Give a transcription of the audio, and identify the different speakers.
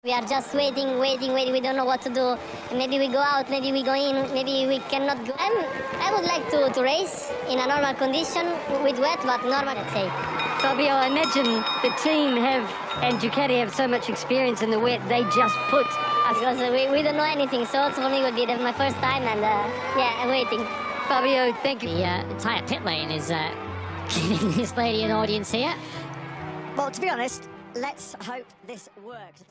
Speaker 1: We are just waiting. We don't know what to do. Maybe we go out, maybe we go in, maybe we cannot go. I would like to race in a normal condition with wet, but normal, let's say.
Speaker 2: Fabio, I imagine the team and Ducati have so much experience in the wet, they just put us.
Speaker 1: Because we don't know anything, so also for me it would be my first time, and yeah, I'm waiting.
Speaker 2: Fabio, thank you.
Speaker 3: The entire pit lane is giving this lady an audience here.
Speaker 4: Well, to be honest, let's hope this works.